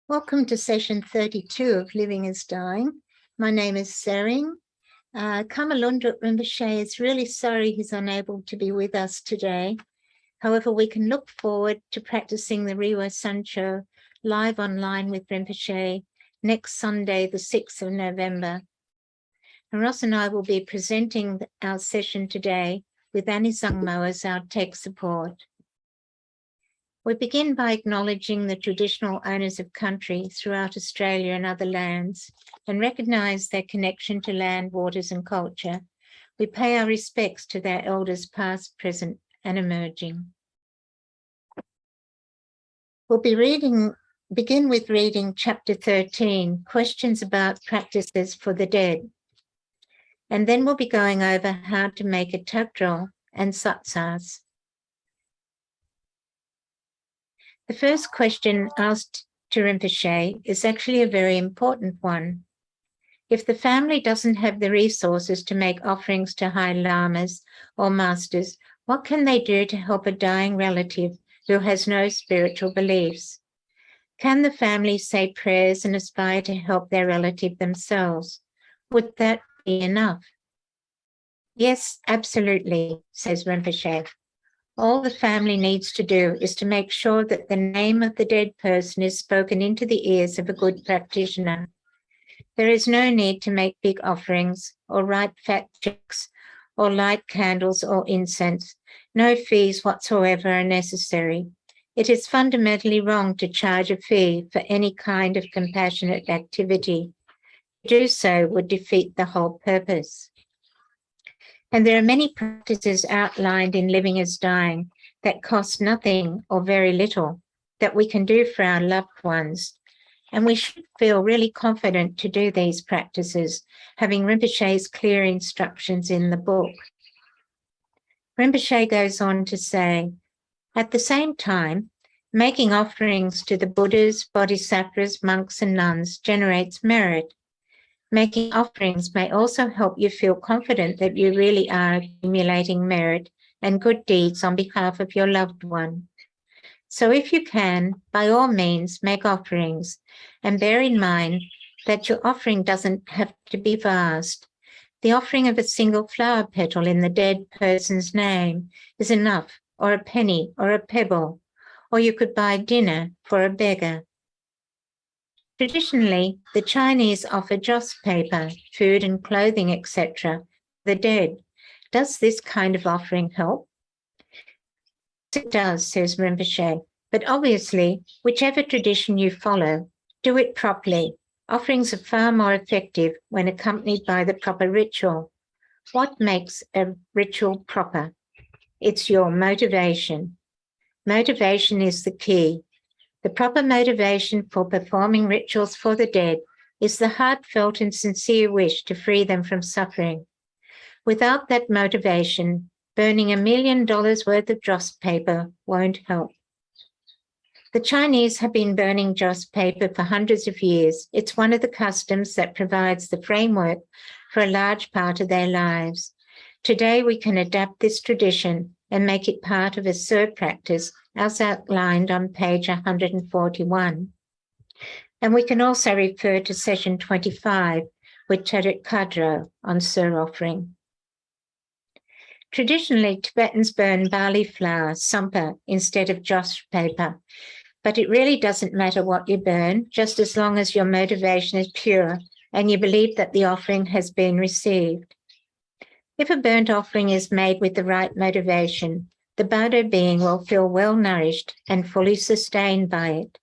Welcome to session 32 of Living is Dying. My name is Tsering. Kamalundra Rinpoche is really sorry he's unable to be with us today. However, we can look forward to practicing the Rewa Sancho live online with Rinpoche next Sunday, the 6th of November. And Ross and I will be presenting our session today with Annie Zangmo as our tech support. We begin by acknowledging the traditional owners of country throughout Australia and other lands and recognise their connection to land, waters and culture. We pay our respects to their elders past, present and emerging. We'll begin with reading chapter 13, questions about practices for the dead. And then we'll be going over how to make a Tagdrol and satsas. The first question asked to Rinpoche is actually a very important one. If the family doesn't have the resources to make offerings to high lamas or masters, what can they do to help a dying relative who has no spiritual beliefs? Can the family say prayers and aspire to help their relative themselves? Would that be enough? Yes, absolutely, says Rinpoche. All the family needs to do is to make sure that the name of the dead person is spoken into the ears of a good practitioner. There is no need to make big offerings or write fat checks or light candles or incense. No fees whatsoever are necessary. It is fundamentally wrong to charge a fee for any kind of compassionate activity. To do so would defeat the whole purpose. And there are many practices outlined in Living is Dying that cost nothing or very little that we can do for our loved ones. And we should feel really confident to do these practices, having Rinpoche's clear instructions in the book. Rinpoche goes on to say, at the same time, making offerings to the Buddhas, Bodhisattvas, monks and nuns generates merit. Making offerings may also help you feel confident that you really are accumulating merit and good deeds on behalf of your loved one. So if you can, by all means, make offerings and bear in mind that your offering doesn't have to be vast. The offering of a single flower petal in the dead person's name is enough, or a penny or a pebble, or you could buy dinner for a beggar. Traditionally, the Chinese offer joss paper, food and clothing, etc. the dead. Does this kind of offering help? It does, says Rinpoche, but obviously, whichever tradition you follow, do it properly. Offerings are far more effective when accompanied by the proper ritual. What makes a ritual proper? It's your motivation. Motivation is the key. The proper motivation for performing rituals for the dead is the heartfelt and sincere wish to free them from suffering. Without that motivation, burning $1 million worth of joss paper won't help. The Chinese have been burning joss paper for hundreds of years. It's one of the customs that provides the framework for a large part of their lives. Today, we can adapt this tradition and make it part of a Sur practice as outlined on page 141. And we can also refer to session 25 with Tagdrol on Sur offering. Traditionally, Tibetans burn barley flour, sampa, instead of joss paper, but it really doesn't matter what you burn, just as long as your motivation is pure and you believe that the offering has been received. If a burnt offering is made with the right motivation, the Bardo being will feel well nourished and fully sustained by it.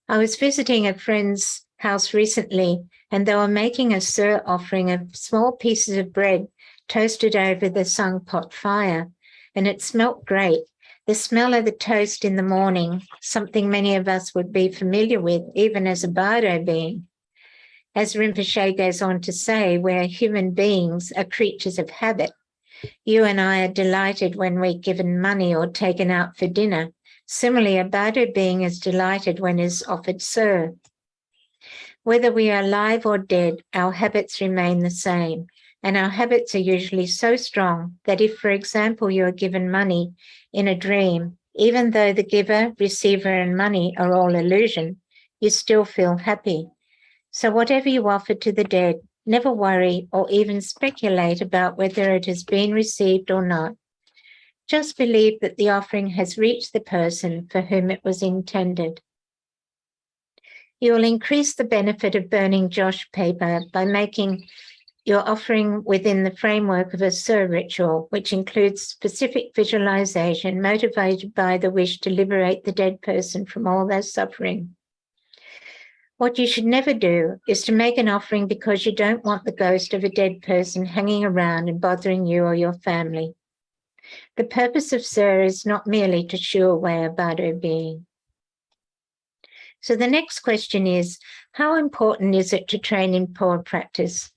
I was visiting a friend's house recently and they were making a Sur offering of small pieces of bread toasted over the sung pot fire, and it smelt great. The smell of the toast in the morning, something many of us would be familiar with even as a Bardo being. As Rinpoche goes on to say, we're human beings are creatures of habit. You and I are delighted when we're given money or taken out for dinner. Similarly, a Bardo being is delighted when is offered Sur. Whether we are alive or dead, our habits remain the same, and our habits are usually so strong that if, for example, you are given money in a dream, even though the giver, receiver, and money are all illusion, you still feel happy. So whatever you offer to the dead, never worry or even speculate about whether it has been received or not. Just believe that the offering has reached the person for whom it was intended. You will increase the benefit of burning Josh paper by making your offering within the framework of a Sur ritual, which includes specific visualization motivated by the wish to liberate the dead person from all their suffering. What you should never do is to make an offering because you don't want the ghost of a dead person hanging around and bothering you or your family. The purpose of Sur is not merely to shoo away a Bardo being. So the next question is, how important is it to train in poor practice?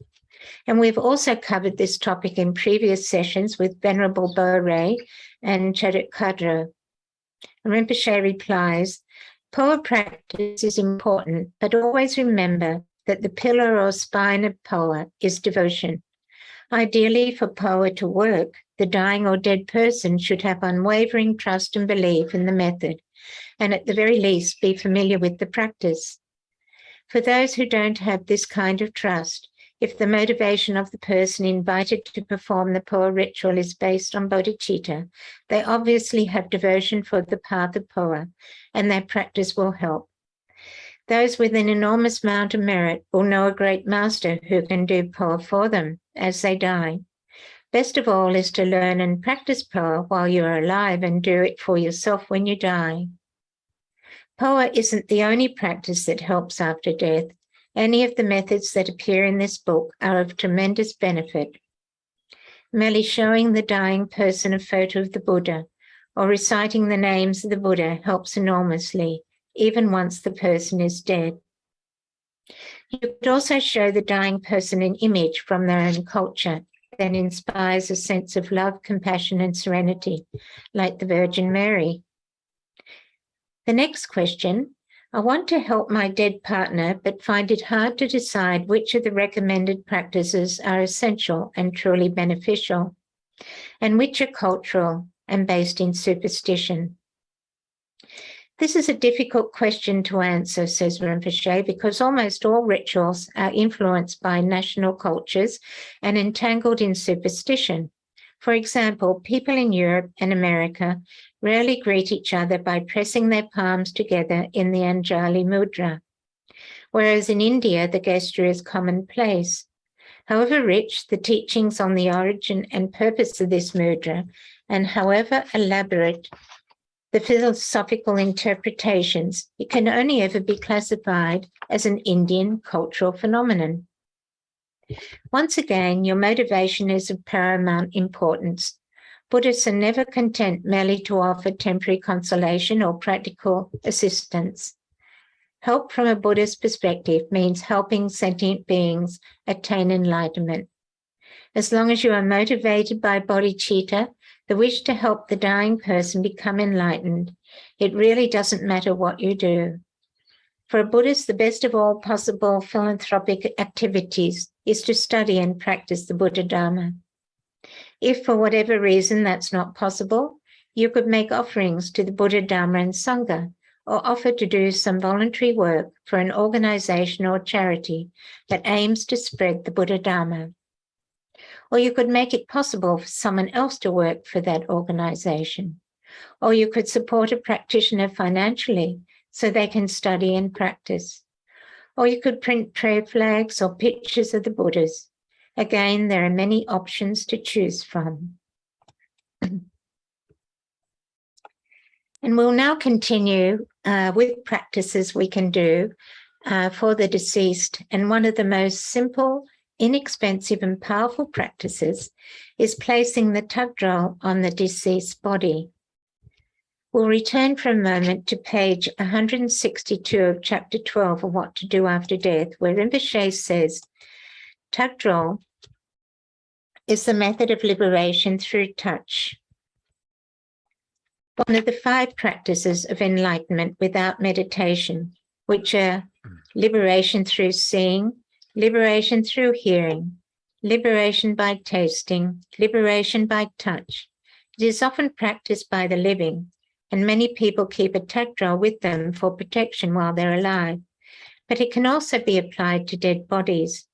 And we've also covered this topic in previous sessions with Venerable Bo-Ray and Chakra. Rinpoche replies, poor practice is important, but always remember that the pillar or spine of Poa is devotion. Ideally, for Poa to work, the dying or dead person should have unwavering trust and belief in the method, and at the very least be familiar with the practice. For those who don't have this kind of trust, if the motivation of the person invited to perform the Poa ritual is based on bodhicitta, they obviously have devotion for the path of Poa, and their practice will help. Those with an enormous amount of merit will know a great master who can do Poa for them as they die. Best of all is to learn and practice Poa while you are alive and do it for yourself when you die. Poa isn't the only practice that helps after death. Any of the methods that appear in this book are of tremendous benefit. Merely showing the dying person a photo of the Buddha or reciting the names of the Buddha helps enormously, even once the person is dead. You could also show the dying person an image from their own culture that inspires a sense of love, compassion, and serenity, like the Virgin Mary. The next question, I want to help my dead partner, but find it hard to decide which of the recommended practices are essential and truly beneficial, and which are cultural and based in superstition. This is a difficult question to answer, says Rinpoche, because almost all rituals are influenced by national cultures and entangled in superstition. For example, people in Europe and America rarely greet each other by pressing their palms together in the Anjali mudra, whereas in India, the gesture is commonplace. However rich the teachings on the origin and purpose of this mudra, and however elaborate the philosophical interpretations, it can only ever be classified as an Indian cultural phenomenon. Once again, your motivation is of paramount importance. Buddhists are never content merely to offer temporary consolation or practical assistance. Help from a Buddhist perspective means helping sentient beings attain enlightenment. As long as you are motivated by bodhicitta, the wish to help the dying person become enlightened, it really doesn't matter what you do. For a Buddhist, the best of all possible philanthropic activities is to study and practice the Buddha Dharma. If for whatever reason that's not possible, you could make offerings to the Buddha Dharma and Sangha, or offer to do some voluntary work for an organization or charity that aims to spread the Buddha Dharma. Or you could make it possible for someone else to work for that organization. Or you could support a practitioner financially so they can study and practice. Or you could print prayer flags or pictures of the Buddhas. Again, there are many options to choose from. And we'll now continue with practices we can do for the deceased. And one of the most simple, inexpensive and powerful practices is placing the Tagdrol on the deceased body. We'll return for a moment to page 162 of chapter 12 of What to Do After Death, where Rinpoche says, Tagdrol is the method of liberation through touch, one of the 5 practices of enlightenment without meditation, which are liberation through seeing, liberation through hearing, liberation by tasting, liberation by touch. It is often practiced by the living, and many people keep a Tagdrol with them for protection while they're alive. but it can also be applied to dead bodies.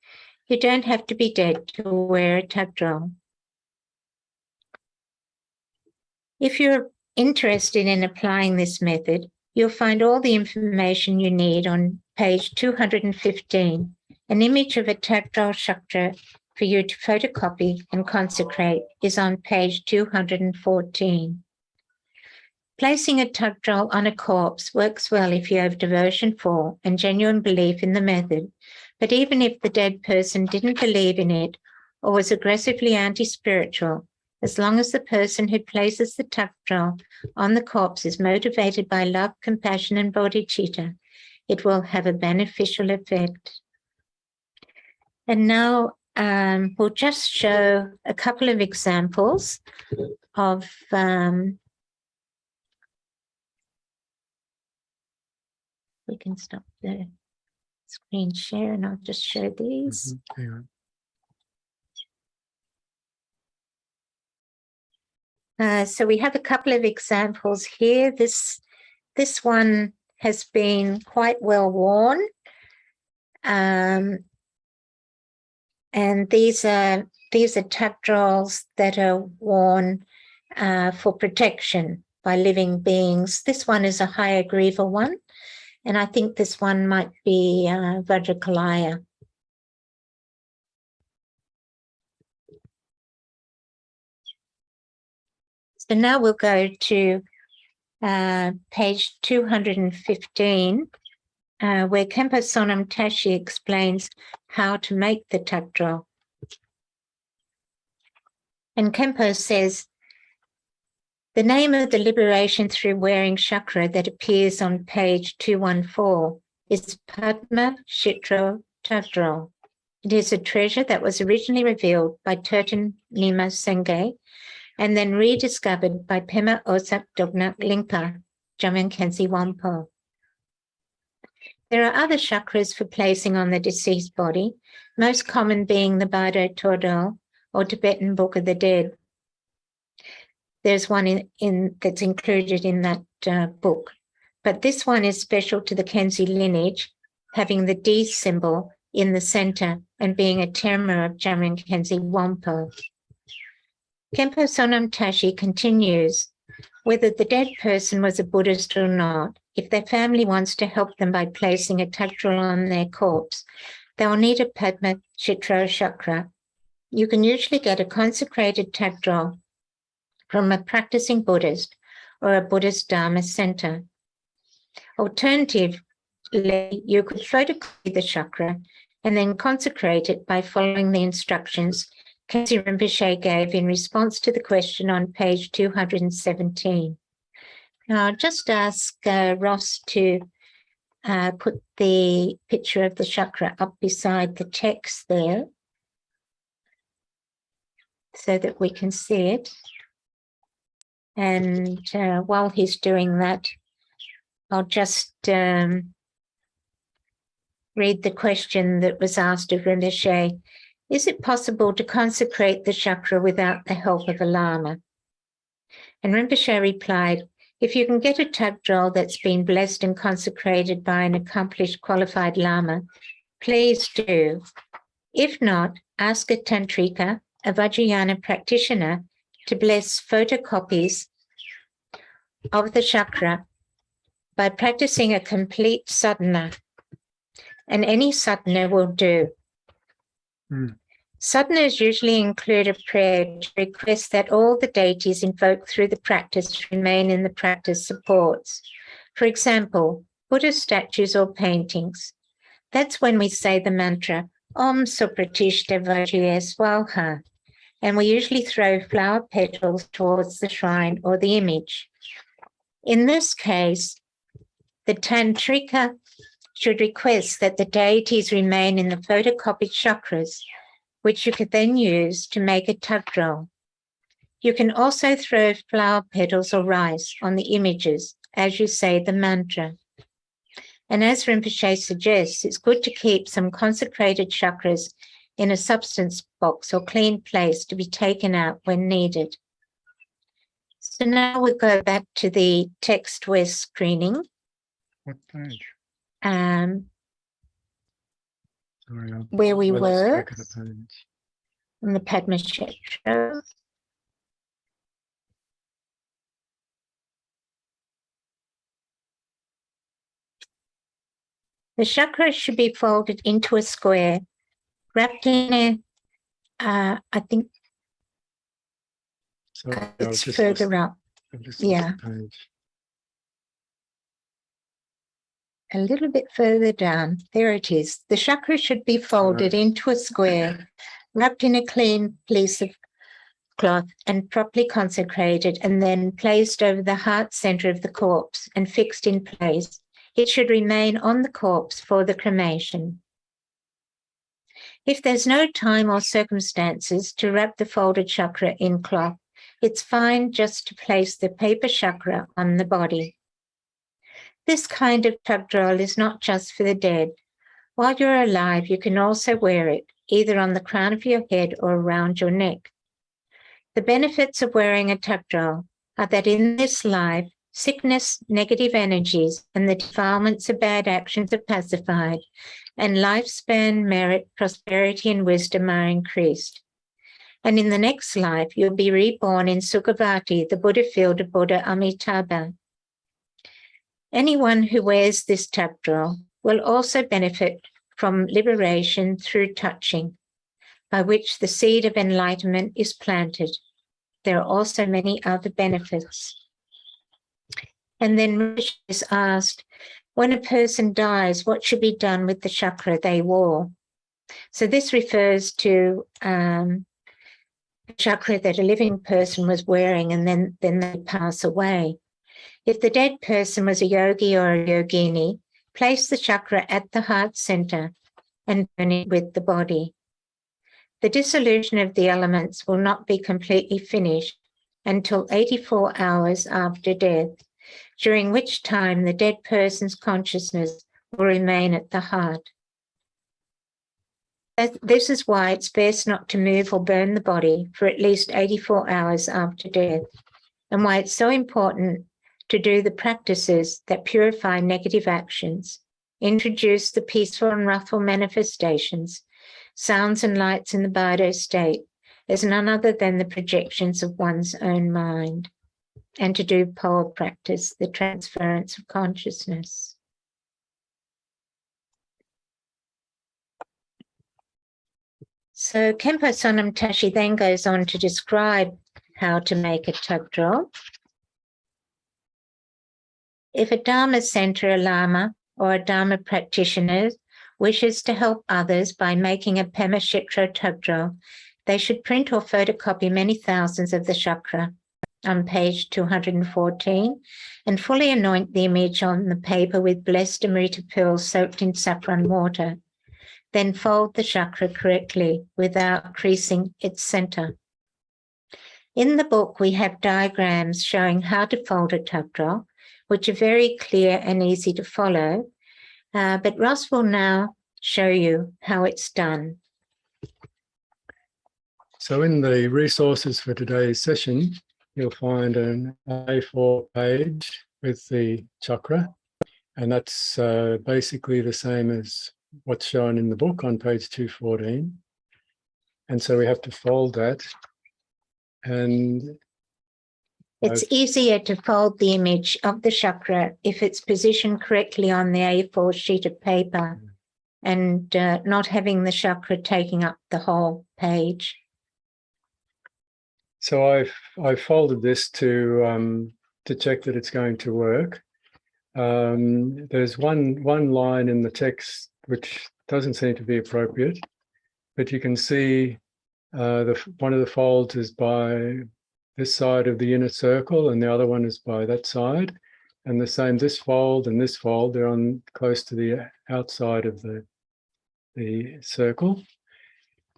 You don't have to be dead to wear a Tagdrol. If you're interested in applying this method, you'll find all the information you need on page 215. An image of a Tagdrol Chakra for you to photocopy and consecrate is on page 214. Placing a Tagdrol on a corpse works well if you have devotion for and genuine belief in the method, but even if the dead person didn't believe in it or was aggressively anti-spiritual, as long as the person who places the Tagdrol on the corpse is motivated by love, compassion, and bodhicitta, it will have a beneficial effect. And now we'll just show a couple of examples of we can stop the screen share and I'll just show these. So we have a couple of examples here. This one has been quite well worn. And these are Tagdrols that are worn for protection by living beings. This one is a higher Griva one, and I think this one might be Vajrakalaya. So now we'll go to page 215, where Khenpo Sonam Tashi explains how to make the Tagdrol. And Khenpo says, the name of the liberation through wearing chakra that appears on page 214 is Padma Shitro Tagdrol. It is a treasure that was originally revealed by Turton Nima Sengye and then rediscovered by Pema Osak Dognak Lingpa, Jamyang Khyentse Wangpo. There are other chakras for placing on the deceased body, most common being the Bardo Tordol or Tibetan Book of the Dead. There's one that's included in that book, but this one is special to the Khyentse lineage, having the D symbol in the center and being a terma of Jamyang Khyentse Wangpo. Khenpo Sonam Tashi continues, whether the dead person was a Buddhist or not, if their family wants to help them by placing a Tagdrol on their corpse, they will need a Padma Shitro chakra. You can usually get a consecrated Tagdrol from a practicing Buddhist or a Buddhist Dharma center. Alternatively, you could photocopy the chakra and then consecrate it by following the instructions Khyentse Rinpoche gave in response to the question on page 217. Now, I'll just ask Ross to put the picture of the chakra up beside the text there so that we can see it. And while he's doing that, I'll just read the question that was asked of Rinpoche. Is it possible to consecrate the chakra without the help of a lama? And Rinpoche replied, if you can get a Tagdrol that's been blessed and consecrated by an accomplished qualified lama, please do. If not, ask a tantrika, a Vajrayana practitioner, to bless photocopies of the chakra by practicing a complete sadhana. And any sadhana will do. Sadhanas usually include a prayer to request that all the deities invoked through the practice remain in the practice supports. For example, Buddhist statues or paintings. That's when we say the mantra, Om Supratishta Vajraya Swaha, and we usually throw flower petals towards the shrine or the image. In this case, the tantrika should request that the deities remain in the photocopied chakras, which you could then use to make a Tagdrol. You can also throw flower petals or rice on the images as you say the mantra. And as Rinpoche suggests, it's good to keep some consecrated chakras in a substance box or clean place to be taken out when needed. So now we'll go back to the text we're screening. What page? Sorry, where we were back of the page. on the Padma Shitro. The chakra should be folded into a square, wrapped in a, I think it's further up. Yeah. A little bit further down. There it is. The chakra should be folded into a square, wrapped in a clean piece of cloth and properly consecrated, and then placed over the heart center of the corpse and fixed in place. It should remain on the corpse for the cremation. If there's no time or circumstances to wrap the folded chakra in cloth, it's fine just to place the paper chakra on the body. This kind of Tagdrol is not just for the dead. While you're alive, you can also wear it, either on the crown of your head or around your neck. The benefits of wearing a Tagdrol are that in this life, sickness, negative energies, and the defilements of bad actions are pacified, and lifespan, merit, prosperity, and wisdom are increased. And in the next life, you'll be reborn in Sukhavati, the Buddha field of Buddha Amitabha. Anyone who wears this Tagdrol will also benefit from liberation through touching, by which the seed of enlightenment is planted. There are also many other benefits. And then Rishi is asked, when a person dies, what should be done with the chakra they wore? So this refers to the chakra that a living person was wearing, and then they pass away. If the dead person was a yogi or a yogini, place the chakra at the heart center and burn it with the body. The dissolution of the elements will not be completely finished until 84 hours after death, during which time the dead person's consciousness will remain at the heart. This is why it's best not to move or burn the body for at least 84 hours after death, and why it's so important to do the practices that purify negative actions, introduce the peaceful and wrathful manifestations, sounds and lights in the bardo state, as none other than the projections of one's own mind, and to do pole practice, the transference of consciousness. So Khenpo Sonam Tashi then goes on to describe how to make a Tagdrol. If a Dharma center, a Lama, or a Dharma practitioner wishes to help others by making a Pema Shitro Tagdrol, they should print or photocopy many thousands of the chakra on page 214 and fully anoint the image on the paper with blessed Amrita pills soaked in saffron water. Then fold the chakra correctly without creasing its center. In the book, we have diagrams showing how to fold a Tagdrol, which are very clear and easy to follow, but Ross will now show you how it's done. So in the resources for today's session, you'll find an A4 page with the chakra, and that's basically the same as what's shown in the book on page 214. And so we have to fold that, and it's easier to fold the image of the chakra if it's positioned correctly on the A4 sheet of paper and not having the chakra taking up the whole page. So I folded this to check that it's going to work. There's one line in the text which doesn't seem to be appropriate, but you can see one of the folds is by this side of the inner circle and the other one is by that side, and the same this fold and this fold, they're on close to the outside of the circle.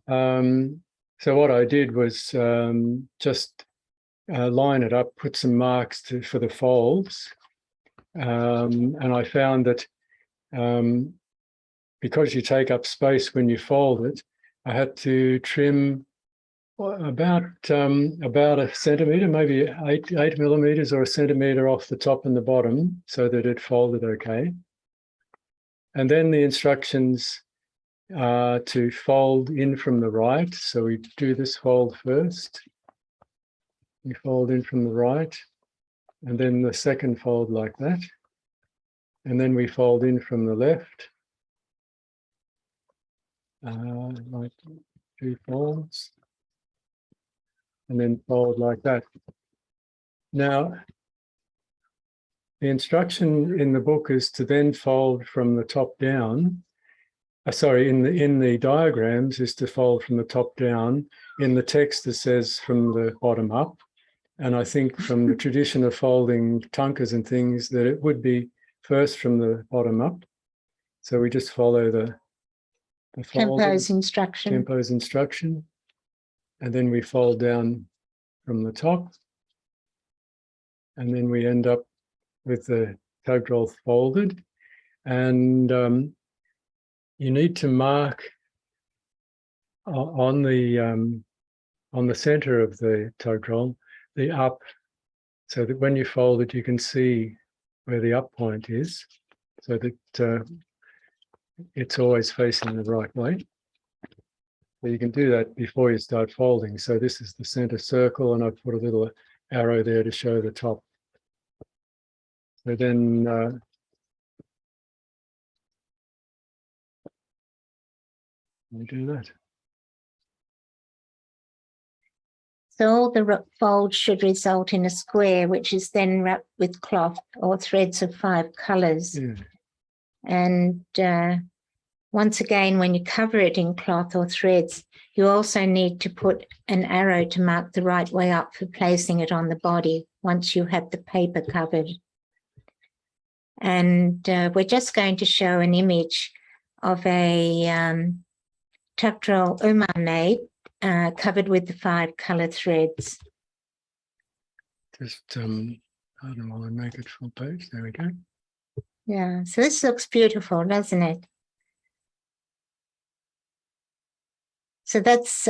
So what I did was just line it up, put some marks for the folds, and I found that because you take up space when you fold it, I had to trim about a centimetre, maybe 8 millimetres or a centimetre off the top and the bottom so that it folded okay. And then the instructions to fold in from the right. So we do this fold first. We fold in from the right, and then the second fold like that. And then we fold in from the left, like 2 folds, and then fold like that. Now, the instruction in the book is to then fold from the top down. Sorry, in the diagrams is to fold from the top down. In the text, it says from the bottom up. And I think from the tradition of folding tankas and things, that it would be first from the bottom up. So we just follow the Khenpo's instruction. Khenpo's instruction. And then we fold down from the top. And then we end up with the Tagdrol folded. And you need to mark on the center of the Tagdrol the up, so that when you fold it, you can see where the up point is, so that it's always facing the right way. So you can do that before you start folding. So this is the center circle, and I've put a little arrow there to show the top. So then we do that. So all the folds should result in a square, which is then wrapped with cloth or threads of 5 colours. Yeah. And once again, when you cover it in cloth or threads, you also need to put an arrow to mark the right way up for placing it on the body once you have the paper covered. And we're just going to show an image of a Tagdrol umame covered with the 5 colour threads. Just, I don't know, I'll make it full page. There we go. Yeah, so this looks beautiful, doesn't it? So that's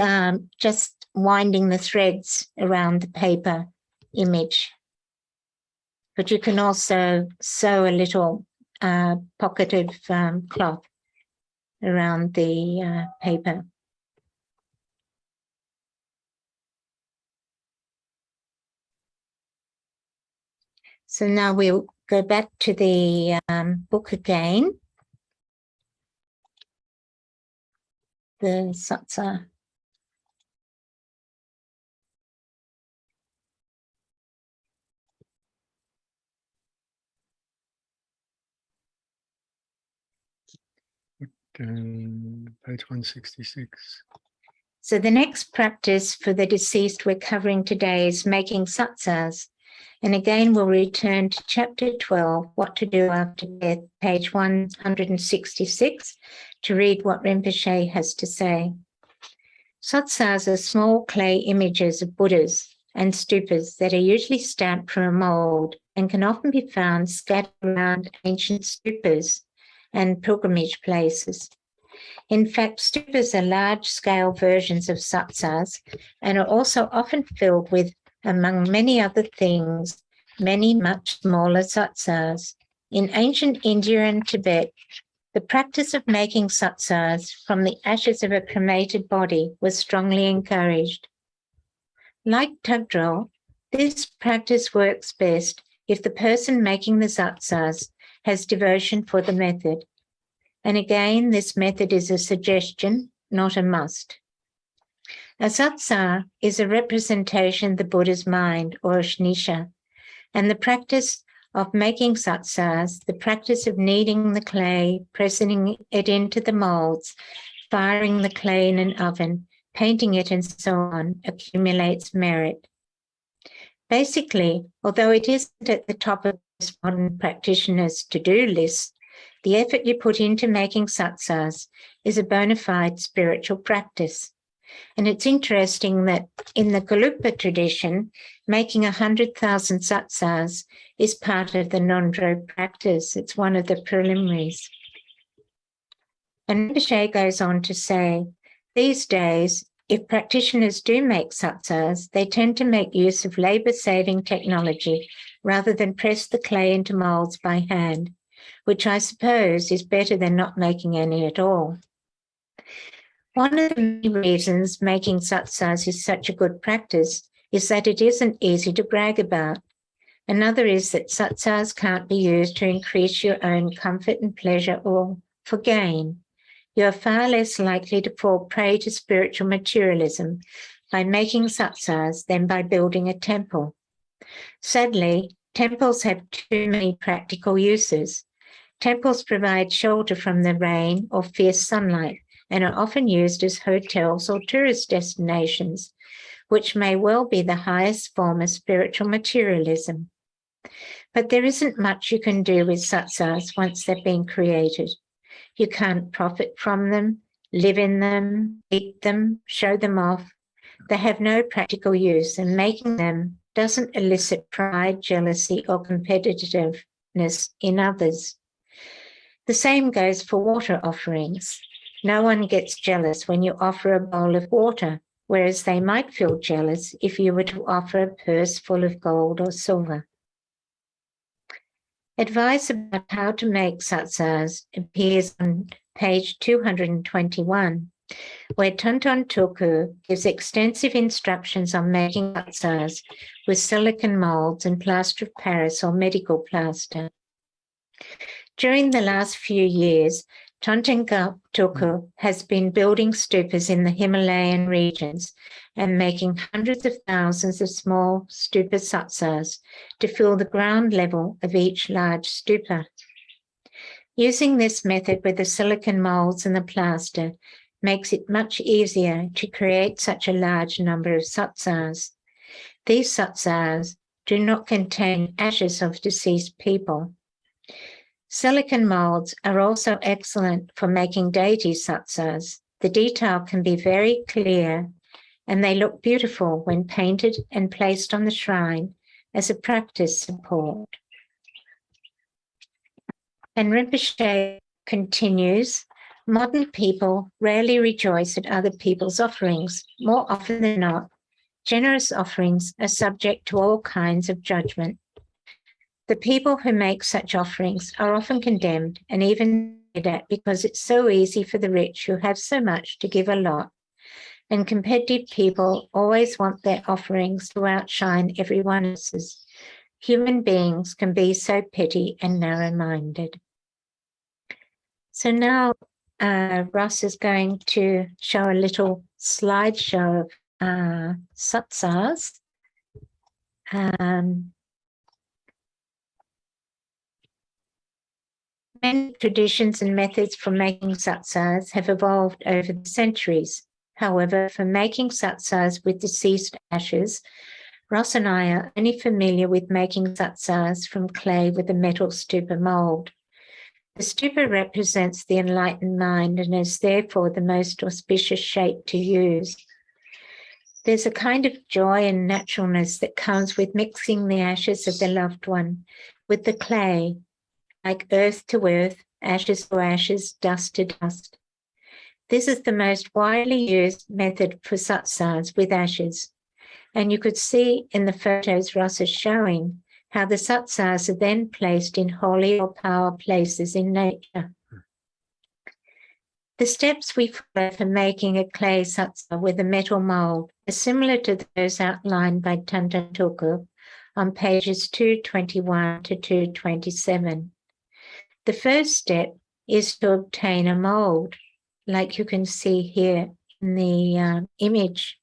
just winding the threads around the paper image. But you can also sew a little pocket of cloth around the paper. So now we'll go back to the book again. The satsa. Page 166. So the next practice for the deceased we're covering today is making satsas. And again, we'll return to chapter 12, What to Do After Death, page 166, to read what Rinpoche has to say. Satsas are small clay images of Buddhas and stupas that are usually stamped from a mold and can often be found scattered around ancient stupas and pilgrimage places. In fact, stupas are large-scale versions of satsas and are also often filled with, among many other things, many much smaller satsas. In ancient India and Tibet, the practice of making satsas from the ashes of a cremated body was strongly encouraged. Like Tagdrol, this practice works best if the person making the satsas has devotion for the method. And again, this method is a suggestion, not a must. A satsa is a representation of the Buddha's mind, or a shnisha, and the practice of making satsas, the practice of kneading the clay, pressing it into the molds, firing the clay in an oven, painting it, and so on, accumulates merit. Basically, although it isn't at the top of modern practitioners' to-do list, the effort you put into making satsas is a bona fide spiritual practice. And it's interesting that in the Gelugpa tradition, making 100,000 satsas is part of the Nondro practice. It's one of the preliminaries. And Rinpoche goes on to say, these days, if practitioners do make satsas, they tend to make use of labor-saving technology rather than press the clay into molds by hand, which I suppose is better than not making any at all. One of the many reasons making satsas is such a good practice is that it isn't easy to brag about. Another is that satsas can't be used to increase your own comfort and pleasure or for gain. You are far less likely to fall prey to spiritual materialism by making satsas than by building a temple. Sadly, temples have too many practical uses. Temples provide shelter from the rain or fierce sunlight and are often used as hotels or tourist destinations, which may well be the highest form of spiritual materialism. But there isn't much you can do with satsas once they've been created. You can't profit from them, live in them, eat them, show them off. They have no practical use, and making them doesn't elicit pride, jealousy, or competitiveness in others. The same goes for water offerings. No one gets jealous when you offer a bowl of water, whereas they might feel jealous if you were to offer a purse full of gold or silver. Advice about how to make satsas appears on page 221, where Tonton Tulku gives extensive instructions on making satsas with silicon molds and plaster of Paris or medical plaster. During the last few years, Tonton Tulku has been building stupas in the Himalayan regions and making hundreds of thousands of small stupa satsas to fill the ground level of each large stupa. Using this method with the silicon molds and the plaster makes it much easier to create such a large number of satsas. These satsas do not contain ashes of deceased people. Silicon molds are also excellent for making deity satsas. The detail can be very clear and they look beautiful when painted and placed on the shrine as a practice support. And Rinpoche continues, modern people rarely rejoice at other people's offerings. More often than not, generous offerings are subject to all kinds of judgment. The people who make such offerings are often condemned and even at because it's so easy for the rich who have so much to give a lot. And competitive people always want their offerings to outshine everyone else's. Human beings can be so petty and narrow-minded. So now Ross is going to show a little slideshow of satsas. Many traditions and methods for making satsas have evolved over the centuries. However, for making satsas with deceased ashes, Ross and I are only familiar with making satsas from clay with a metal stupa mold. The stupa represents the enlightened mind and is therefore the most auspicious shape to use. There's a kind of joy and naturalness that comes with mixing the ashes of the loved one with the clay, like earth to earth, ashes to ashes, dust to dust. This is the most widely used method for satsas with ashes. And you could see in the photos Ross is showing how the satsas are then placed in holy or power places in nature. The steps we follow for making a clay satsa with a metal mold are similar to those outlined by Tonton Tulku on pages 221 to 227. The first step is to obtain a mold, like you can see here in the image.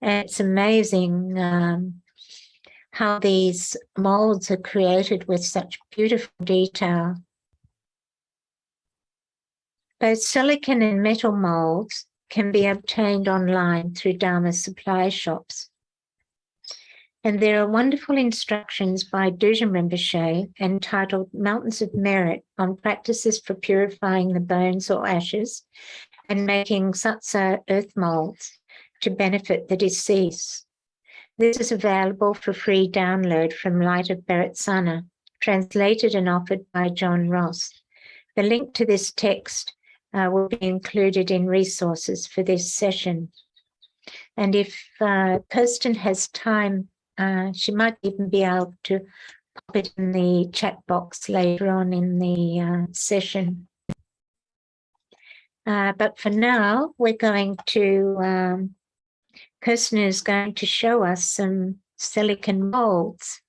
And it's amazing how these molds are created with such beautiful detail. Both silicon and metal molds can be obtained online through Dharma supply shops. And there are wonderful instructions by Dujam Rinpoche entitled Mountains of Merit on practices for purifying the bones or ashes and making satsa earth molds to benefit the deceased. This is available for free download from Light of Bharatsana, translated and offered by John Ross. The link to this text will be included in resources for this session. And if Kirsten has time, she might even be able to pop it in the chat box later on in the session. But for now, we're going to, Kirsten is going to show us some silicon molds.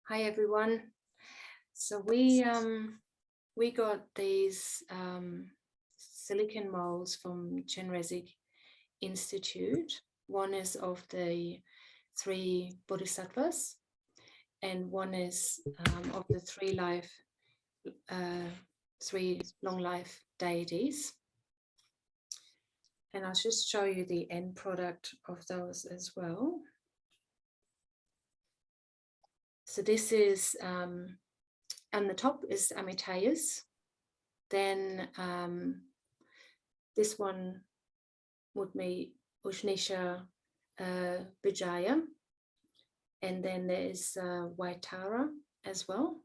Hi everyone. So we got these silicon molds from Tsering Institute. One is of the 3 bodhisattvas, and one is of the 3 long life deities. And I'll just show you the end product of those as well. So this is, on the top is Amateus. Then this one would be Ushnisha Vijaya. And then there's Waitara as well.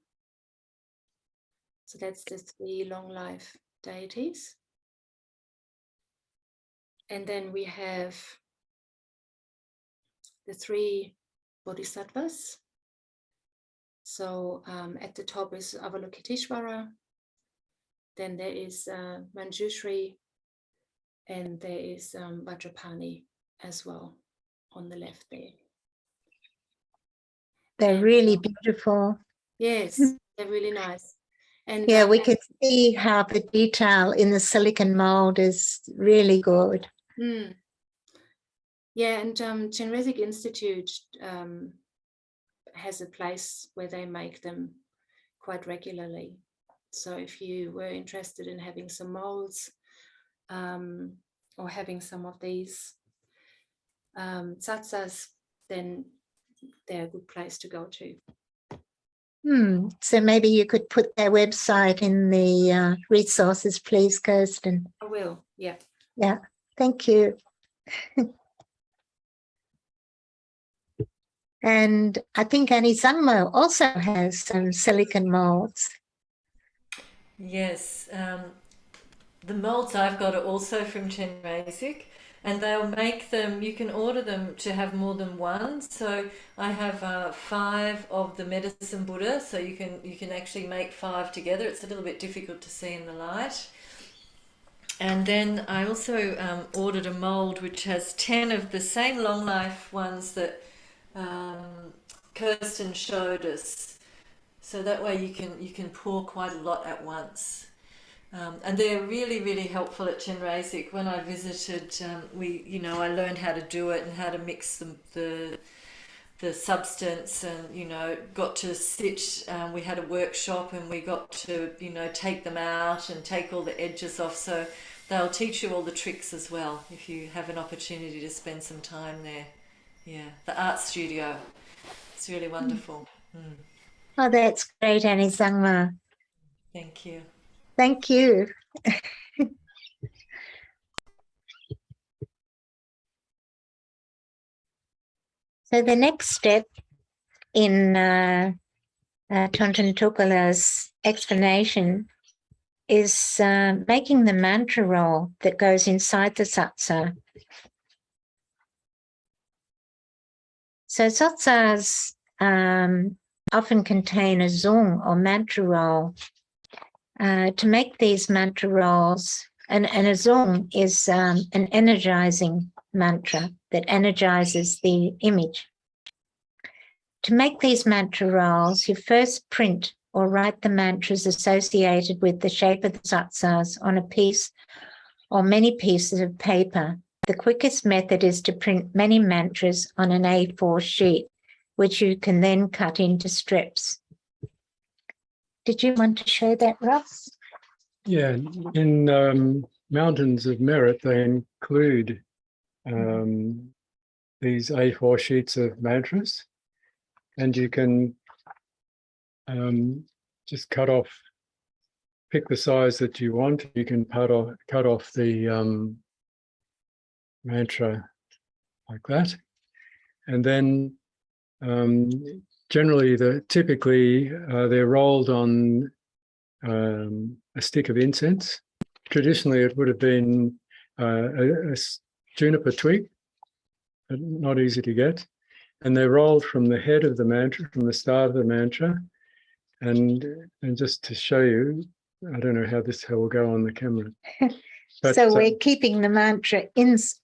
So that's the 3 long life deities. And then we have the 3 bodhisattvas. So at the top is Avalokiteshvara, then there is Manjushri, and there is Vajrapani as well on the left there. They're really beautiful. Yes, they're really nice. And yeah, we can see how the detail in the silicon mold is really good. Yeah, and Tsering Institute has a place where they make them quite regularly. So if you were interested in having some molds or having some of these tsatsas, then they're a good place to go to. So maybe you could put their website in the resources, please, Kirsten. I will, yeah. Yeah, thank you. And I think Annie Zangmo also has some silicon molds. Yes, the molds I've got are also from Tsering, and they'll make them, you can order them to have more than one. So I have 5 of the medicine Buddha, so you can actually make 5 together. It's a little bit difficult to see in the light. And then I also ordered a mold which has 10 of the same long life ones that Kirsten showed us. So that way you can pour quite a lot at once. And they're really, really helpful at Tsering. When I visited, I learned how to do it and how to mix the substance, and got to sit. We had a workshop and we got to take them out and take all the edges off. So they'll teach you all the tricks as well if you have an opportunity to spend some time there. Yeah, the art studio. It's really wonderful. Oh, that's great, Annie Zangmo. Thank you. Thank you. So the next step in Tonton Tukula's explanation is making the mantra roll that goes inside the satsa. So satsas often contain a zung or mantra roll. To make these mantra rolls, and a zung is an energizing mantra that energizes the image. To make these mantra rolls, you first print or write the mantras associated with the shape of the satsas on a piece or many pieces of paper. The quickest method is to print many mantras on an A4 sheet, which you can then cut into strips. Did you want to show that, Ross? Yeah, in Mountains of Merit, they include these A4 sheets of mantras, and you can just pick the size that you want. You can cut off the mantra like that, and then typically they're rolled on a stick of incense. Traditionally, it would have been a juniper twig, but not easy to get. and they're rolled from the head of the mantra, from the start of the mantra. And just to show you, I don't know how this will go on the camera. But, so we're keeping the mantra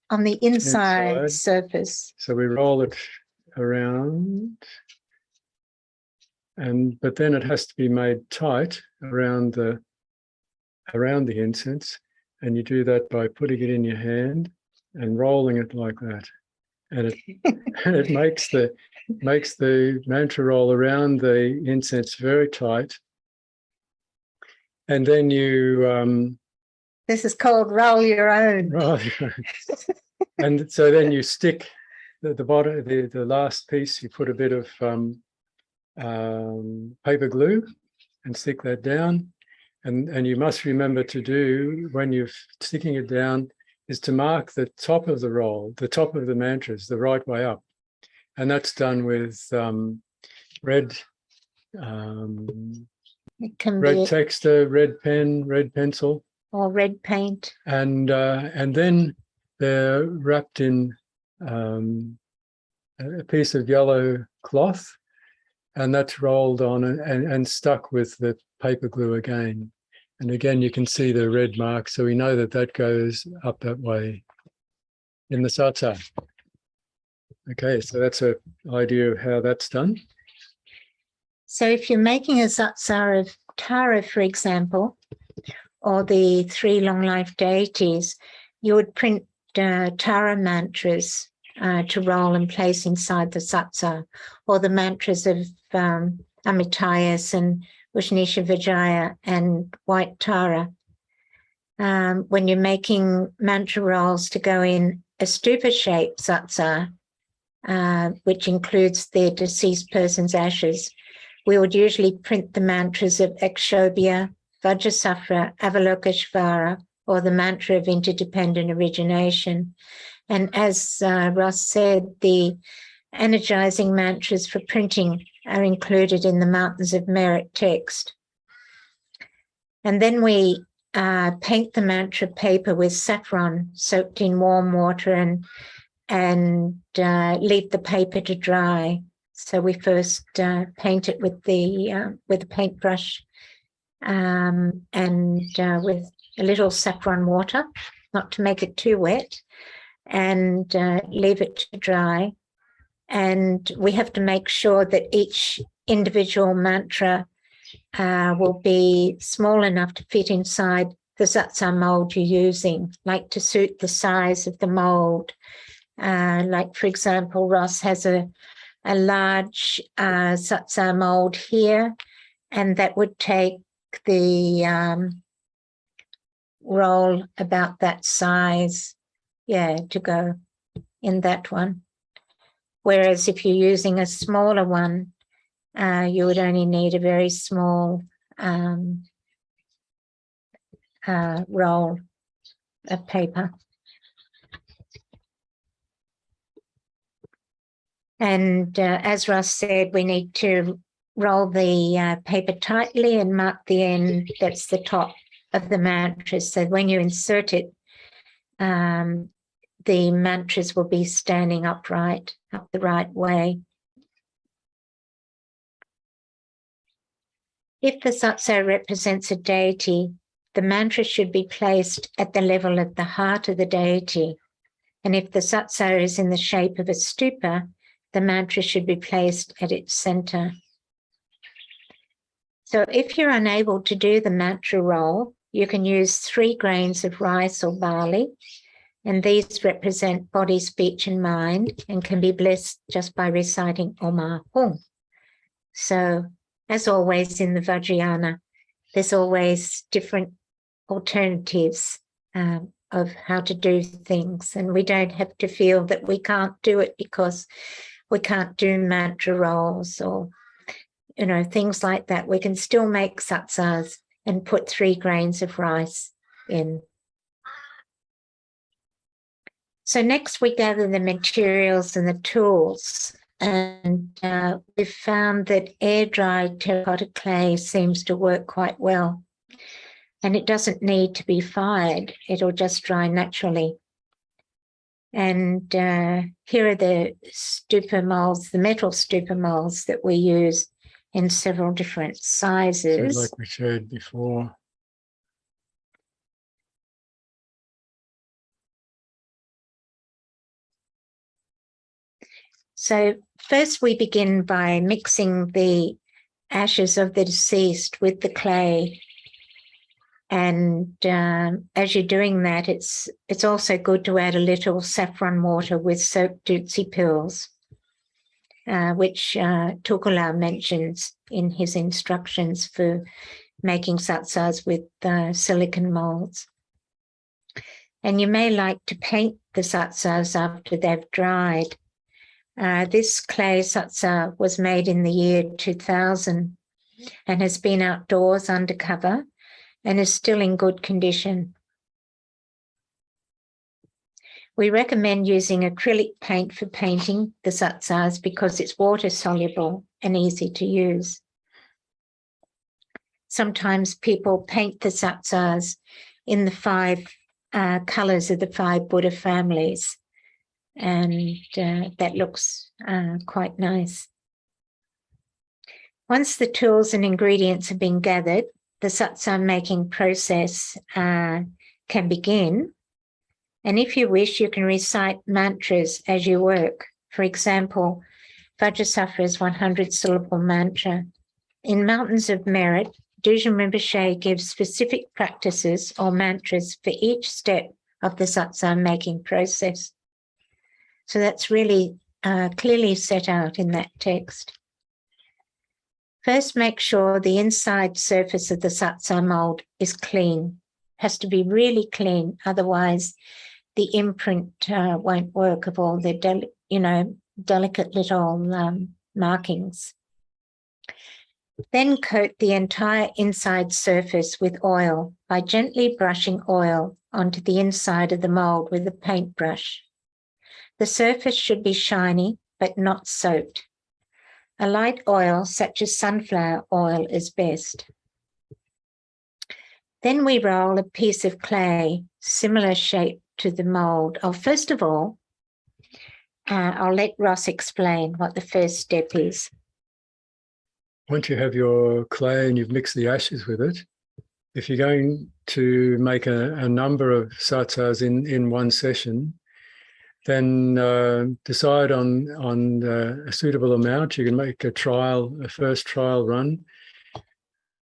on the inside surface. So we roll it around, but then it has to be made tight around the incense, and you do that by putting it in your hand and rolling it like that, and it makes the mantra roll around the incense very tight, and then you this is called roll your own. And so then you stick the bottom, the last piece, you put a bit of paper glue and stick that down. And you must remember to do, when you're sticking it down, is to mark the top of the roll, the top of the mantras, the right way up. And that's done with red texter, red pen, red pencil. Or red paint. And then they're wrapped in a piece of yellow cloth, and that's rolled on and stuck with the paper glue again. And again, you can see the red mark, so we know that goes up that way in the satsa. Okay, so that's an idea of how that's done. So if you're making a satsa of Tara, for example, or the 3 long life deities, you would print Tara mantras to roll and place inside the satsa, or the mantras of Amitayas and Ushnisha Vijaya and White Tara. When you're making mantra rolls to go in a stupa-shaped satsa, which includes the deceased person's ashes, we would usually print the mantras of Akshobhya, Vajrasafra, Avalokeshvara, or the mantra of interdependent origination. And as Ross said, the energizing mantras for printing are included in the Mountains of Merit text. And then we paint the mantra paper with saffron soaked in warm water and leave the paper to dry. So we first paint it with a paintbrush and with a little saffron water, not to make it too wet, and leave it to dry. And we have to make sure that each individual mantra will be small enough to fit inside the satsa mold you're using, like to suit the size of the mold. Like, for example, Ross has a large satsa mold here, and that would take the roll about that size, to go in that one. Whereas if you're using a smaller one, you would only need a very small roll of paper. And as Ross said, we need to roll the paper tightly and mark the end, that's the top of the mantras. So when you insert it, the mantras will be standing upright, up the right way. If the satsa represents a deity, the mantra should be placed at the level of the heart of the deity. And if the satsa is in the shape of a stupa, the mantra should be placed at its center. So if you're unable to do the mantra roll, you can use 3 grains of rice or barley, and these represent body, speech, and mind, and can be blessed just by reciting Om Hum. So, as always in the Vajrayana, there's always different alternatives of how to do things, and we don't have to feel that we can't do it because we can't do mantra rolls or, things like that. We can still make satsas and put 3 grains of rice in. So next we gather the materials and the tools, and we've found that air-dried terracotta clay seems to work quite well, and it doesn't need to be fired. It'll just dry naturally. And here are the stupa molds, the metal stupa molds that we use in several different sizes. So like we showed before. So first we begin by mixing the ashes of the deceased with the clay. And as you're doing that, it's also good to add a little saffron water with soap dootsie pills, which Tukula mentions in his instructions for making satsas with silicon molds. And you may like to paint the satsas after they've dried. This clay satsa was made in the year 2000 and has been outdoors undercover and is still in good condition. We recommend using acrylic paint for painting the satsas because it's water soluble and easy to use. Sometimes people paint the satsas in the 5 colours of the 5 Buddha families, and that looks quite nice. Once the tools and ingredients have been gathered, the satsa making process can begin. And if you wish, you can recite mantras as you work. For example, Vajrasattva's 100-syllable mantra. In Mountains of Merit, Dujin Rinpoche gives specific practices or mantras for each step of the satsa making process. So that's really clearly set out in that text. First, make sure the inside surface of the satsa mold is clean. Has to be really clean, otherwise the imprint won't work of all the delicate little markings. Then coat the entire inside surface with oil by gently brushing oil onto the inside of the mold with a paintbrush. The surface should be shiny but not soaked. A light oil such as sunflower oil is best. Then we roll a piece of clay, similar shape to the mold. First of all, I'll let Ross explain what the first step is. Once you have your clay and you've mixed the ashes with it, if you're going to make a number of satsas in one session, then decide on a suitable amount. You can make a first trial run,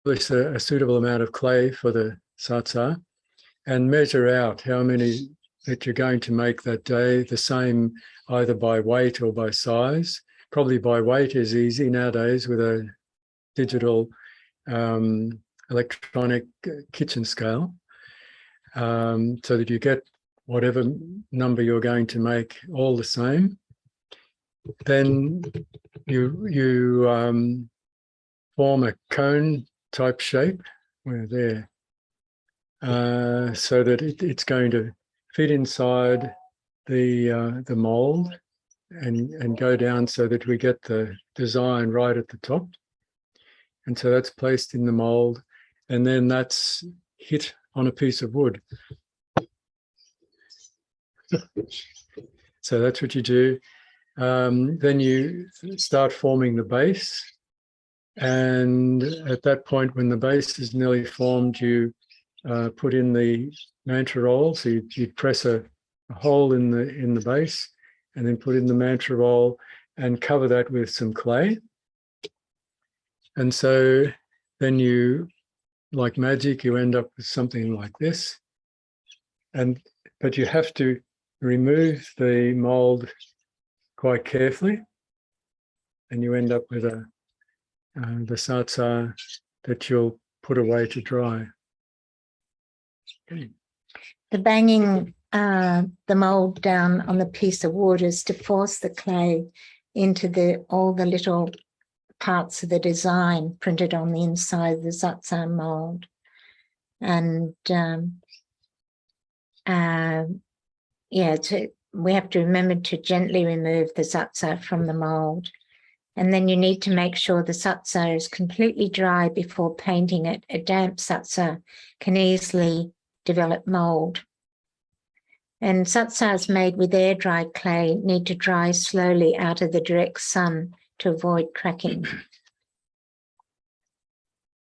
establish a suitable amount of clay for the satsa, and measure out how many that you're going to make that day, the same either by weight or by size. Probably by weight is easy nowadays with a digital electronic kitchen scale, so that you get whatever number you're going to make all the same. Then you form a cone type shape. We're there, so that it's going to fit inside the mold and go down so that we get the design right at the top. And so that's placed in the mold, and then that's hit on a piece of wood. So that's what you do. Then you start forming the base, and at that point, when the base is nearly formed, you put in the mantra roll. So you press a hole in the base, and then put in the mantra roll and cover that with some clay. And so then you, like magic, you end up with something like this. But you have to remove the mold quite carefully, and you end up with the satsa that you'll put away to dry. Okay. The banging the mold down on the piece of wood is to force the clay into all the little parts of the design printed on the inside of the satsa mold. And we have to remember to gently remove the satsa from the mold. And then you need to make sure the satsa is completely dry before painting it. A damp satsa can easily develop mold. And satsas made with air-dried clay need to dry slowly out of the direct sun to avoid cracking.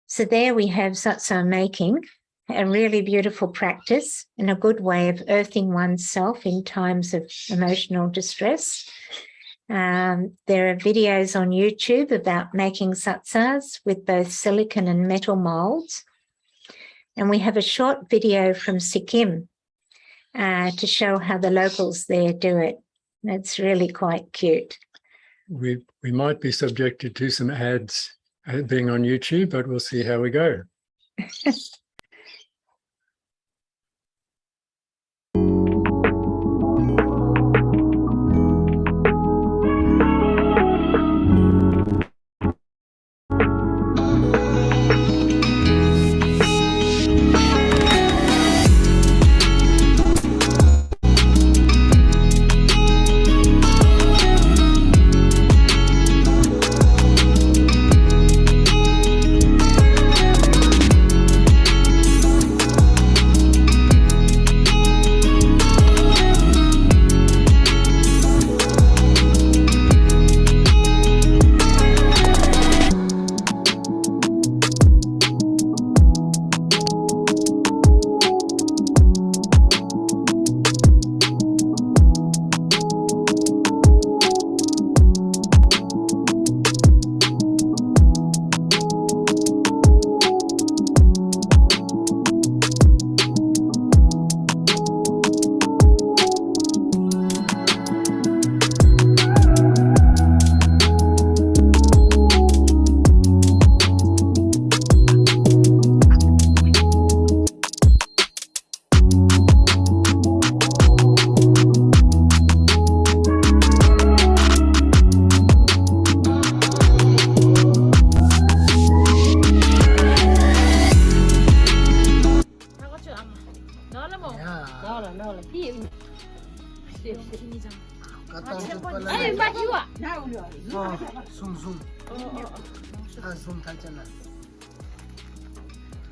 So there we have satsa making, a really beautiful practice and a good way of earthing oneself in times of emotional distress. There are videos on YouTube about making satsas with both silicon and metal molds. And we have a short video from Sikkim to show how the locals there do it. It's really quite cute. We might be subjected to some ads being on YouTube, but we'll see how we go.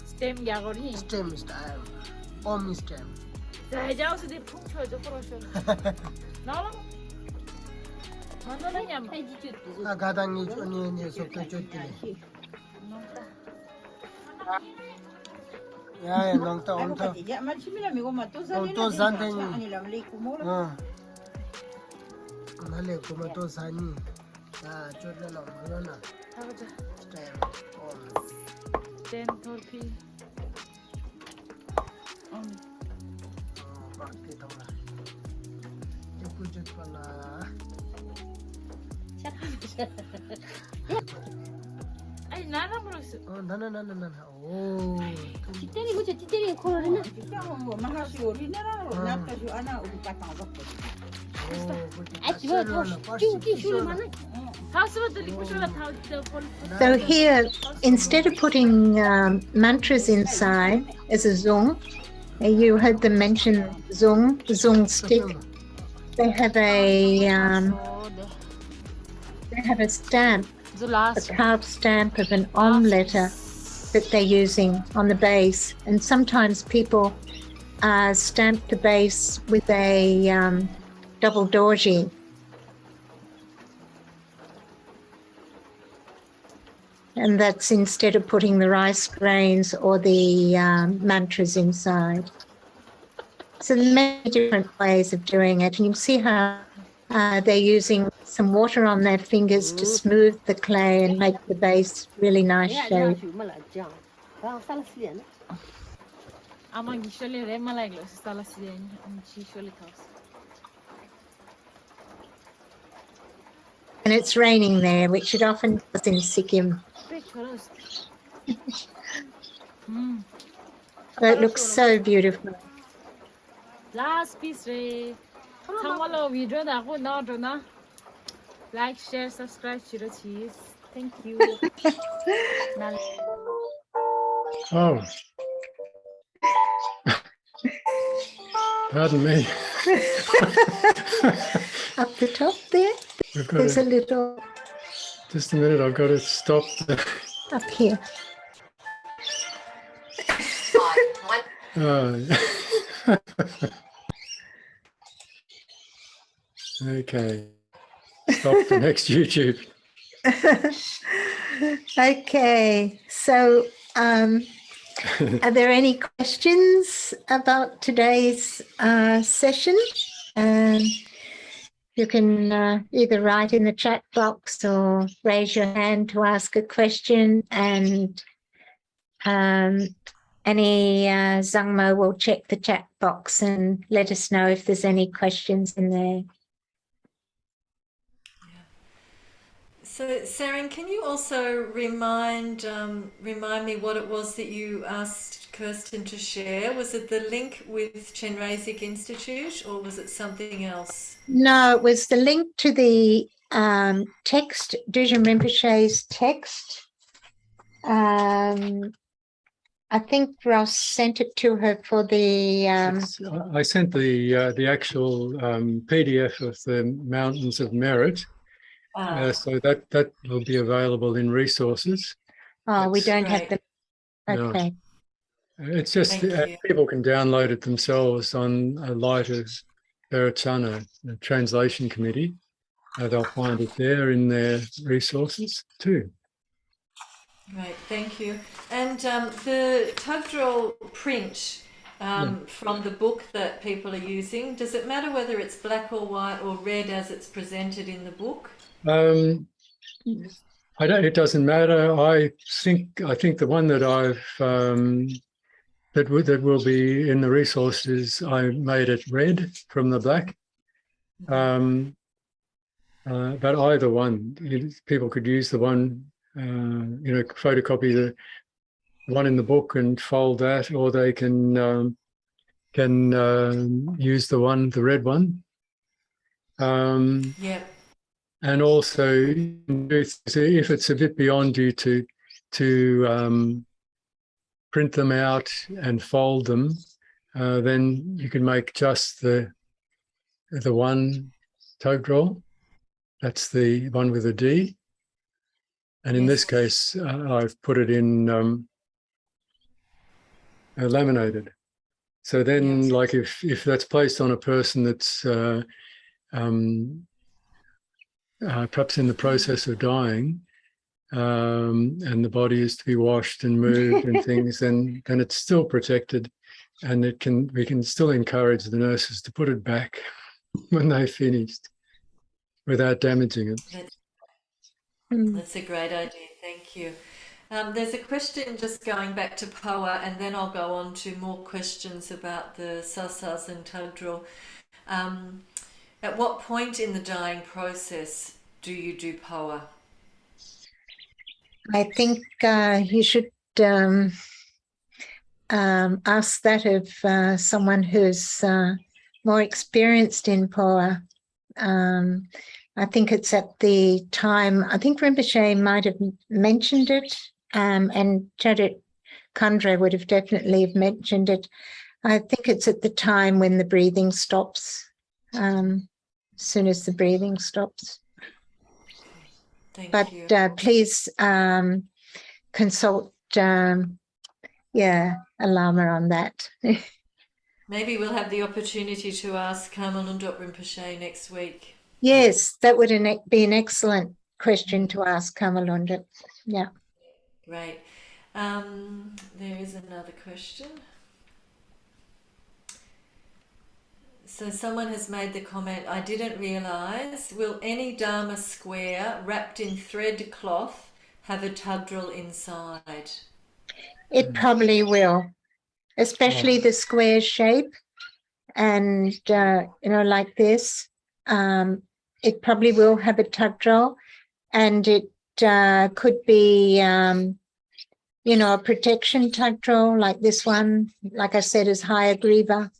Stem 야거리. Stem. Om stem. 자자우스 디 풍초죠 그러셔. 나랑. 만나냐. Gadangi choni sokto choti. Ya nongta onta. Ya machimila migo matosa. To zanteni. Nale kuma to sani. Ya chotla no malona. 가보자. Stem. Om. 댄 돌피. Bakti thola. Ekujut pala. 아니 나랑 모르겠어. 나나. 오. 찌때리 그저 찌때리 코로나. 뭐 마하시 오리나라 나까지 하나 우리 같은 거 갖고. 아 지금 쭉 슈르만은. So here, instead of putting mantras inside as a zung, you heard them mention zung stick. They have a stamp, a carved stamp of an Om letter that they're using on the base, and sometimes people stamp the base with a double dorji. And that's instead of putting the rice grains or the mantras inside. So there are many different ways of doing it. And you can see how they're using some water on their fingers to smooth the clay and make the base really nice shape. And it's raining there, which it often does in Sikkim. So it looks so beautiful. Last piece, follow video na like, share, subscribe to the cheese. Thank you. Oh. Pardon me. Up the top there, there's a little... Just a minute, I've got to stop. Up here. Okay. Stop the next YouTube. Okay, so are there any questions about today's session? You can either write in the chat box or raise your hand to ask a question, and any Zangmo will check the chat box and let us know if there's any questions in there. So, Tsering, can you also remind me what it was that you asked Kirsten to share? Was it the link with Chenrezig Institute, or was it something else? No, it was the link to the text, Dujin Rinpoche's text. I think Ross sent it to her for the. I sent the actual PDF of the Mountains of Merit, so that will be available in resources. Oh, we don't have great. the. Okay. No. It's just people can download it themselves on a Light of Veritana, the translation committee. They'll find it there in their resources too. Right, thank you. And the Tagdrol print from the book that people are using, does it matter whether it's black or white or red as it's presented in the book? It doesn't matter. I think the one that I've that will be in the resources, I made it red from the black. But either one, people could use the one, photocopy the one in the book and fold that, or they can use the red one. And also, if it's a bit beyond you to print them out and fold them, then you can make just the one Tagdrol. That's the one with a D. And in this case, I've put it in laminated. So then, like if that's placed on a person that's perhaps in the process of dying, and the body is to be washed and moved and things, then it's still protected, and we can still encourage the nurses to put it back when they've finished without damaging it. That's a great idea, thank you. There's a question just going back to Poa, and then I'll go on to more questions about the Sasas and Tagdrol. At what point in the dying process do you do Poa? I think you should ask that of someone who's more experienced in Poa. I think it's at the time, I think Rinpoche might have mentioned it, and Chadit Khandre would have definitely mentioned it. I think it's at the time when the breathing stops, as soon as the breathing stops. Thank you. Please consult, Alama on that. Maybe we'll have the opportunity to ask Kamalundot Rinpoche next week. Yes, that would be an excellent question to ask Kamalundot. Yeah. Great. There is another question. So someone has made the comment, I didn't realise, will any Dharma square wrapped in thread cloth have a Tagdrol inside? It probably will, especially the square shape, and like this. It probably will have a Tagdrol, and it could be a protection Tagdrol like this one, like I said, is higher Griva,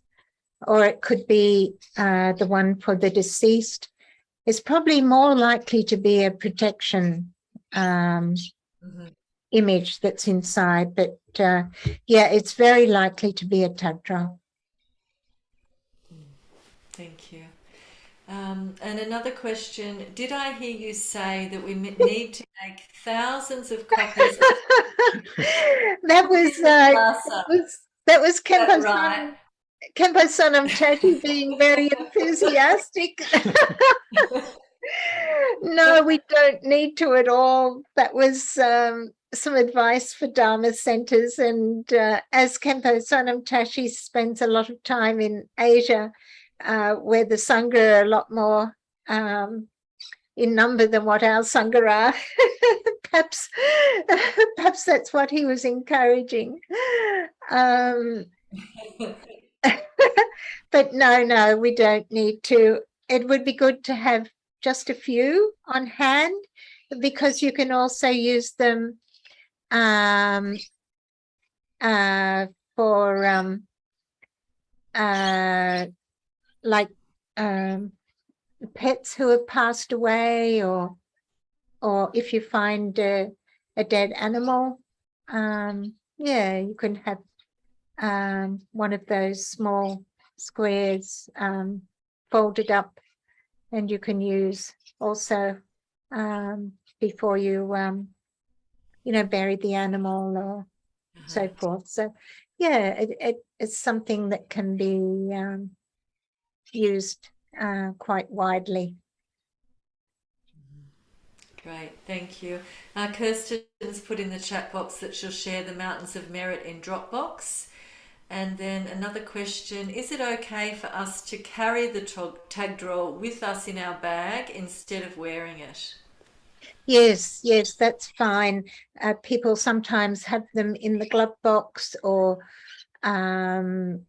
or it could be the one for the deceased. It's probably more likely to be a protection image that's inside, but it's very likely to be a Tagdrol. Thank you. And another question, did I hear you say that we need to make thousands of copies? That was Khenpo's right. Khenpo Sonam Tashi being very enthusiastic. No, we don't need to at all. That was some advice for Dharma centers. And as Khenpo Sonam Tashi spends a lot of time in Asia, where the Sangha are a lot more in number than what our Sangha are, perhaps that's what he was encouraging. But no, we don't need to. It would be good to have just a few on hand, because you can also use them for pets who have passed away, or if you find a dead animal. Yeah, you can have one of those small squares folded up, and you can use also before you bury the animal or so forth. So yeah, it's something that can be used quite widely. Great, thank you. Kirsten's put in the chat box that she'll share the Mountains of Merit in Dropbox. And then another question, is it okay for us to carry the Tagdrol with us in our bag instead of wearing it? Yes, that's fine. People sometimes have them in the glove box or in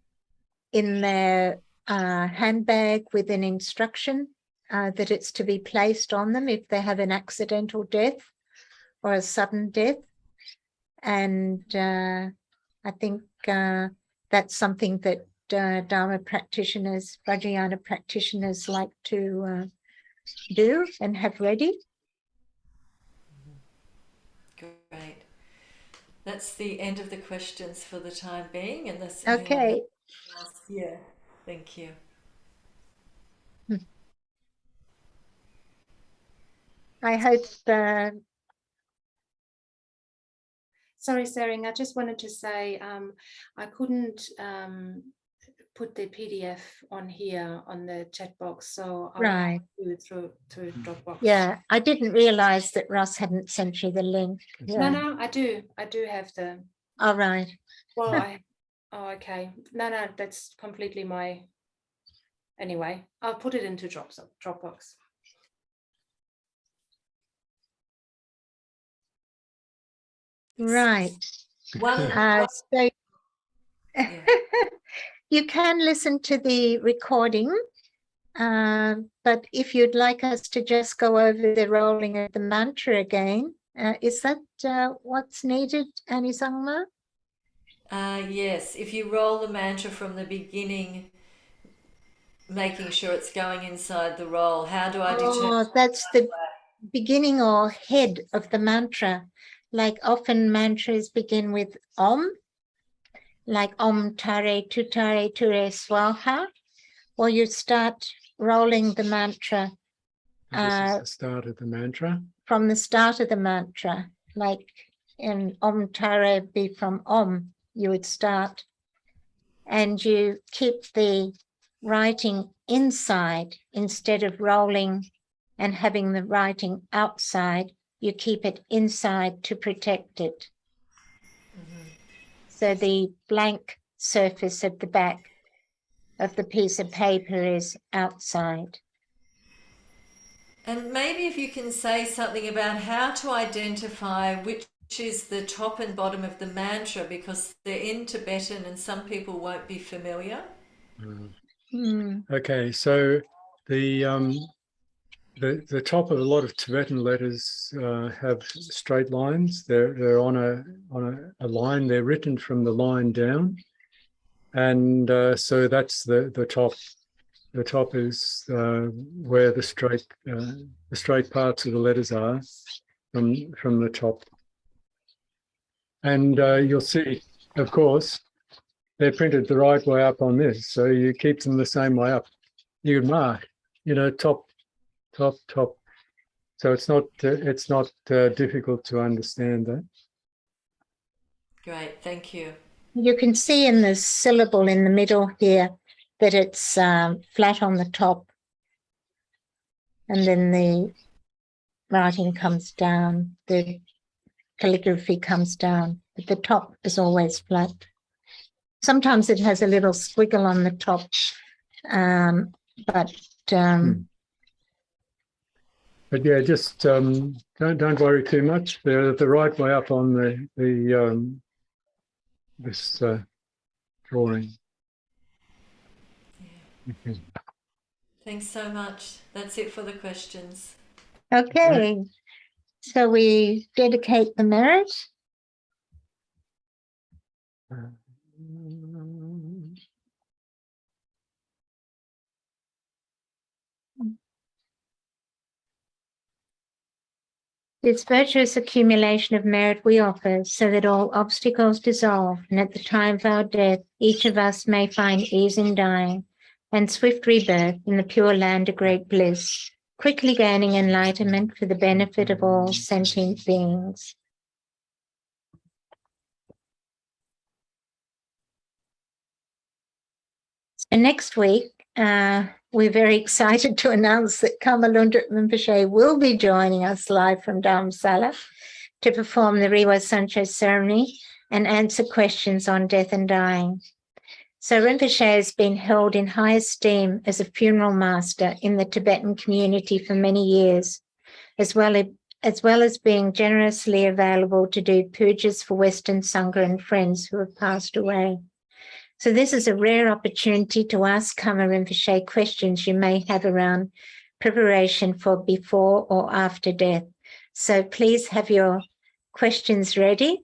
their handbag with an instruction that it's to be placed on them if they have an accidental death or a sudden death. And I think that's something that Dharma practitioners, Vajrayana practitioners like to do and have ready. Great. That's the end of the questions for the time being. Unless Okay. else. Yeah, thank you. I hope Sorry, Tsering, I just wanted to say I couldn't put the PDF on here on the chat box, so I'll right. do it through Dropbox. Yeah, I didn't realize that Ross hadn't sent you the link. Yeah. No, I do have the. All right. Well, okay. No, that's completely my. Anyway, I'll put it into Dropbox. Right. One. So you can listen to the recording, but if you'd like us to just go over the rolling of the mantra again, is that what's needed, Annie Sangma? Yes, if you roll the mantra from the beginning, making sure it's going inside the roll. How do I determine? Oh, that's the beginning or head of the mantra. Like often mantras begin with Om, like Om Tare Tutare Ture Swaha, or you start rolling the mantra. This is the start of the mantra. From the start of the mantra, like in Om Tare be from Om, you would start. And you keep the writing inside instead of rolling and having the writing outside. You keep it inside to protect it. So the blank surface at the back of the piece of paper is outside. And maybe if you can say something about how to identify which is the top and bottom of the mantra, because they're in Tibetan and some people won't be familiar. Okay, so the top of a lot of Tibetan letters have straight lines. They're on a line. They're written from the line down, and so that's the top. The top is where the straight parts of the letters are from the top. And you'll see, of course, they're printed the right way up on this, so you keep them the same way up. You can mark, top. So it's not difficult to understand that. Great, thank you. You can see in the syllable in the middle here that it's flat on the top, and then the writing comes down, the calligraphy comes down, but the top is always flat. Sometimes it has a little squiggle on the top, but yeah, just don't worry too much. They're the right way up on this drawing. Okay. Thanks so much. That's it for the questions. okay. So we dedicate the merit. This virtuous accumulation of merit we offer, so that all obstacles dissolve, and at the time of our death, each of us may find ease in dying, and swift rebirth in the pure land of great bliss, quickly gaining enlightenment for the benefit of all sentient beings. And next week, we're very excited to announce that Kamalundra Rinpoche will be joining us live from Dharamsala to perform the Rewa Sancho ceremony and answer questions on death and dying. So Rinpoche has been held in high esteem as a funeral master in the Tibetan community for many years, as well as being generously available to do pujas for Western Sangha and friends who have passed away. So this is a rare opportunity to ask Karma Rinpoche questions you may have around preparation for before or after death. So please have your questions ready.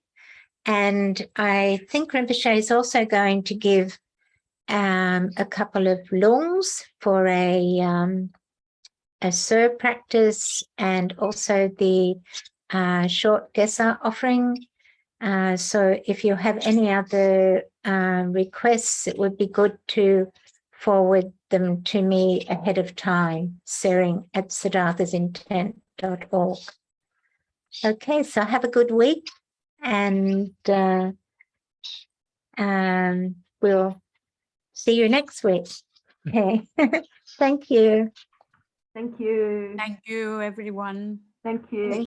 And I think Rinpoche is also going to give a couple of lungs for a Sur practice, and also the short Gesa offering. So if you have any other requests, it would be good to forward them to me ahead of time, tsering@siddharthasintent.org. Okay, so have a good week, and we'll see you next week. Okay, thank you. Thank you. Thank you, everyone. Thank you.